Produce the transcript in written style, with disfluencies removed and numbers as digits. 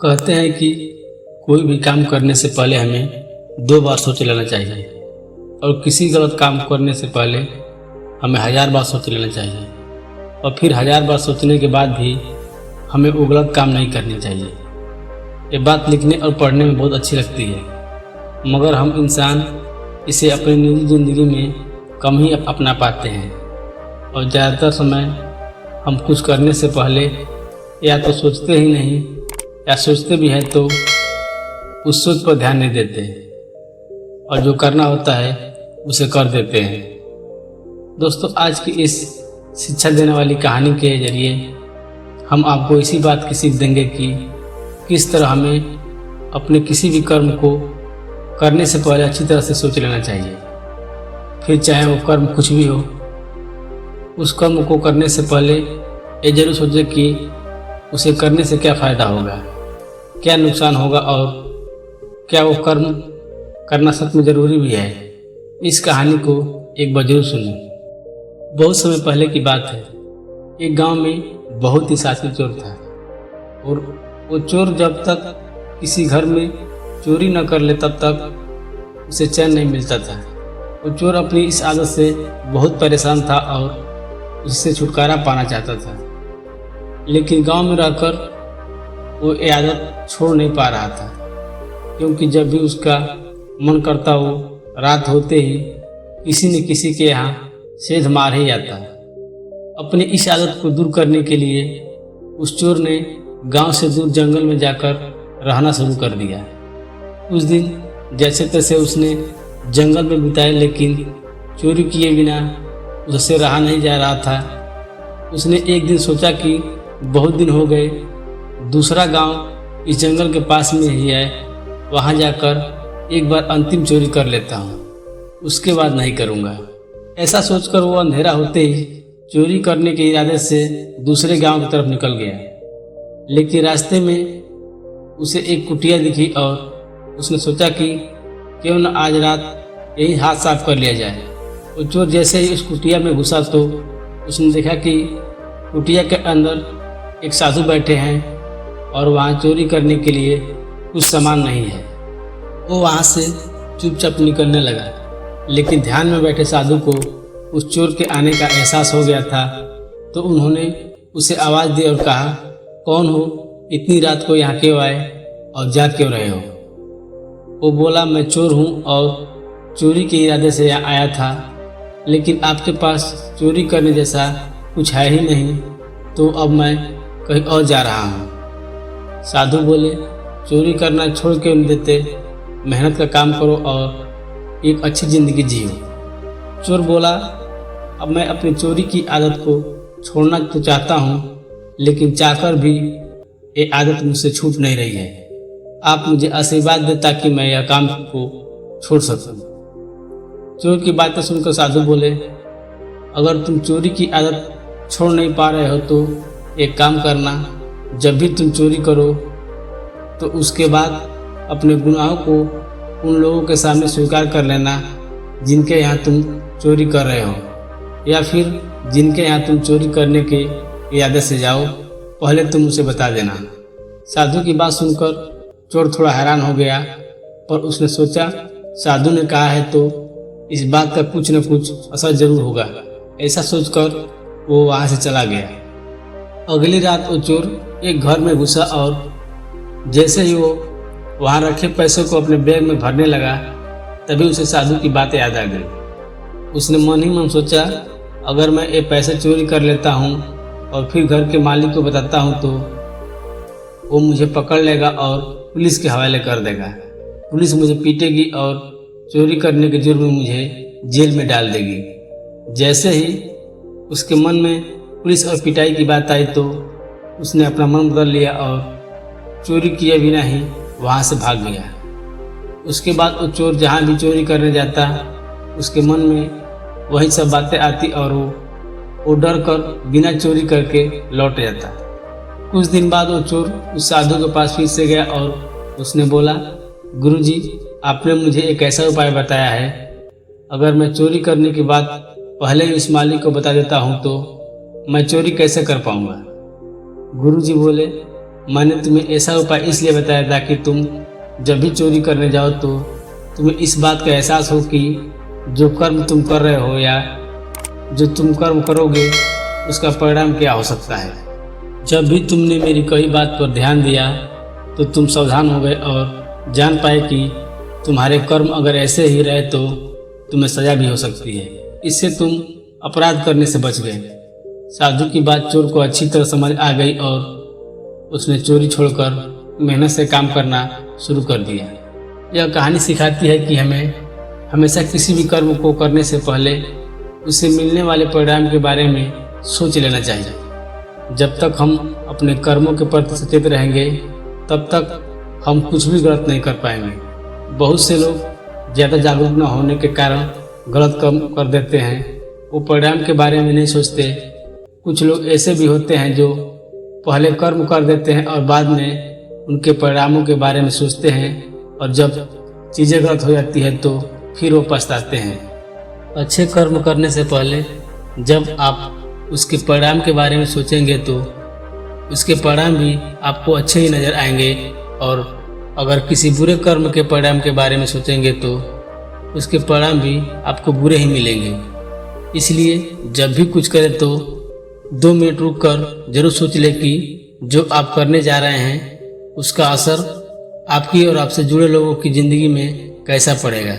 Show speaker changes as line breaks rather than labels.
कहते हैं कि कोई भी काम करने से पहले हमें 2 बार सोच लेना चाहिए और किसी गलत काम करने से पहले हमें 1000 बार सोच लेना चाहिए और फिर 1000 बार सोचने के बाद भी हमें वो गलत काम नहीं करनी चाहिए। ये बात लिखने और पढ़ने में बहुत अच्छी लगती है, मगर हम इंसान इसे अपनी निजी ज़िंदगी में कम ही अपना पाते हैं और ज़्यादातर समय हम कुछ करने से पहले या तो सोचते ही नहीं या सोचते भी हैं तो उस सोच पर ध्यान नहीं देते और जो करना होता है उसे कर देते हैं। दोस्तों, आज की इस शिक्षा देने वाली कहानी के जरिए हम आपको इसी बात की सीख देंगे कि किस तरह हमें अपने किसी भी कर्म को करने से पहले अच्छी तरह से सोच लेना चाहिए। फिर चाहे वो कर्म कुछ भी हो, उस कर्म को करने से पहले ये जरूर सोचें कि उसे करने से क्या फ़ायदा होगा, क्या नुकसान होगा और क्या वो कर्म करना सच में ज़रूरी भी है। इस कहानी को एक बार जरूर सुनें। बहुत समय पहले की बात है, एक गांव में बहुत ही साथी चोर था और वो चोर जब तक किसी घर में चोरी न कर ले तब तक उसे चैन नहीं मिलता था। वो चोर अपनी इस आदत से बहुत परेशान था और उससे छुटकारा पाना चाहता था, लेकिन गांव में रहकर वो ये आदत छोड़ नहीं पा रहा था, क्योंकि जब भी उसका मन करता वो रात होते ही किसी न किसी के यहाँ सेंध मार ही जाता। अपनी इस आदत को दूर करने के लिए उस चोर ने गांव से दूर जंगल में जाकर रहना शुरू कर दिया। उस दिन जैसे तैसे उसने जंगल में बिताए, लेकिन चोरी किए बिना उससे रहा नहीं जा रहा था। उसने एक दिन सोचा कि बहुत दिन हो गए, दूसरा गांव इस जंगल के पास में ही है, वहां जाकर एक बार अंतिम चोरी कर लेता हूं, उसके बाद नहीं करूंगा। ऐसा सोचकर वो अंधेरा होते ही चोरी करने के इरादे से दूसरे गांव की तरफ निकल गया। लेकिन रास्ते में उसे एक कुटिया दिखी और उसने सोचा कि क्यों न आज रात यही हाथ साफ कर लिया जाए। वो चोर जैसे ही उस कुटिया में घुसा तो उसने देखा कि कुटिया के अंदर एक साधु बैठे हैं और वहाँ चोरी करने के लिए कुछ सामान नहीं है। वो वहाँ से चुपचाप निकलने लगा, लेकिन ध्यान में बैठे साधु को उस चोर के आने का एहसास हो गया था, तो उन्होंने उसे आवाज़ दी और कहा, कौन हो, इतनी रात को यहाँ क्यों आए और जा क्यों रहे हो? वो बोला, मैं चोर हूँ और चोरी के इरादे से यहाँ आया था, लेकिन आपके पास चोरी करने जैसा कुछ है ही नहीं, तो अब मैं कहीं और जा रहा हूँ। साधु बोले, चोरी करना छोड़ क्यों नहीं देते, मेहनत का काम करो और एक अच्छी ज़िंदगी जियो। चोर बोला, अब मैं अपनी चोरी की आदत को छोड़ना तो चाहता हूँ, लेकिन चाहकर भी ये आदत मुझसे छूट नहीं रही है। आप मुझे आशीर्वाद दें ताकि मैं यह काम को छोड़ सकूं। चोर की बातें सुनकर साधु बोले, अगर तुम चोरी की आदत छोड़ नहीं पा रहे हो तो एक काम करना, जब भी तुम चोरी करो तो उसके बाद अपने गुनाहों को उन लोगों के सामने स्वीकार कर लेना जिनके यहाँ तुम चोरी कर रहे हो, या फिर जिनके यहाँ तुम चोरी करने के इरादे से जाओ, पहले तुम उसे बता देना। साधु की बात सुनकर चोर थोड़ा हैरान हो गया, पर उसने सोचा साधु ने कहा है तो इस बात का कुछ न कुछ असर जरूर होगा। ऐसा सोचकर वो वहाँ से चला गया। अगली रात वो चोर एक घर में घुसा और जैसे ही वो वहाँ रखे पैसों को अपने बैग में भरने लगा, तभी उसे साधु की बात याद आ गई। उसने मन ही मन सोचा, अगर मैं ये पैसे चोरी कर लेता हूँ और फिर घर के मालिक को बताता हूँ तो वो मुझे पकड़ लेगा और पुलिस के हवाले कर देगा। पुलिस मुझे पीटेगी और चोरी करने के जुर्म में मुझे जेल में डाल देगी। जैसे ही उसके मन में पुलिस और पिटाई की बात आई तो उसने अपना मन बदल लिया और चोरी किए बिना ही वहाँ से भाग गया। उसके बाद वो चोर जहाँ भी चोरी करने जाता, उसके मन में वही सब बातें आती और वो डर कर बिना चोरी करके लौट जाता। कुछ दिन बाद वो चोर उस साधु के पास फिर से गया और उसने बोला, गुरुजी, आपने मुझे एक ऐसा उपाय बताया है, अगर मैं चोरी करने के बाद पहले ही उस मालिक को बता देता हूँ तो मैं चोरी कैसे कर पाऊँगा? गुरुजी बोले, मैंने तुम्हें ऐसा उपाय इसलिए बताया था कि तुम जब भी चोरी करने जाओ तो तुम्हें इस बात का एहसास हो कि जो कर्म तुम कर रहे हो या जो तुम कर्म करोगे उसका परिणाम क्या हो सकता है। जब भी तुमने मेरी कई बात पर ध्यान दिया तो तुम सावधान हो गए और जान पाए कि तुम्हारे कर्म अगर ऐसे ही रहे तो तुम्हें सजा भी हो सकती है। इससे तुम अपराध करने से बच गए। साधु की बात चोर को अच्छी तरह समझ आ गई और उसने चोरी छोड़कर मेहनत से काम करना शुरू कर दिया। यह कहानी सिखाती है कि हमें हमेशा किसी भी कर्म को करने से पहले उससे मिलने वाले परिणाम के बारे में सोच लेना चाहिए। जब तक हम अपने कर्मों के प्रति सचेत रहेंगे तब तक हम कुछ भी गलत नहीं कर पाएंगे। बहुत से लोग ज़्यादा जागरूक न होने के कारण गलत कर्म कर देते हैं, वो परिणाम के बारे में नहीं सोचते। कुछ लोग ऐसे भी होते हैं जो पहले कर्म कर देते हैं और बाद में उनके परिणामों के बारे में सोचते हैं और जब चीज़ें गलत हो जाती है तो फिर वो पछताते हैं। अच्छे कर्म करने से पहले जब आप उसके परिणाम के बारे में सोचेंगे तो उसके परिणाम भी आपको अच्छे ही नज़र आएंगे, और अगर किसी बुरे कर्म के परिणाम के बारे में सोचेंगे तो उसके परिणाम भी आपको बुरे ही मिलेंगे। इसलिए जब भी कुछ करें तो 2 मिनट रुक कर जरूर सोच लें कि जो आप करने जा रहे हैं उसका असर आपकी और आपसे जुड़े लोगों की ज़िंदगी में कैसा पड़ेगा।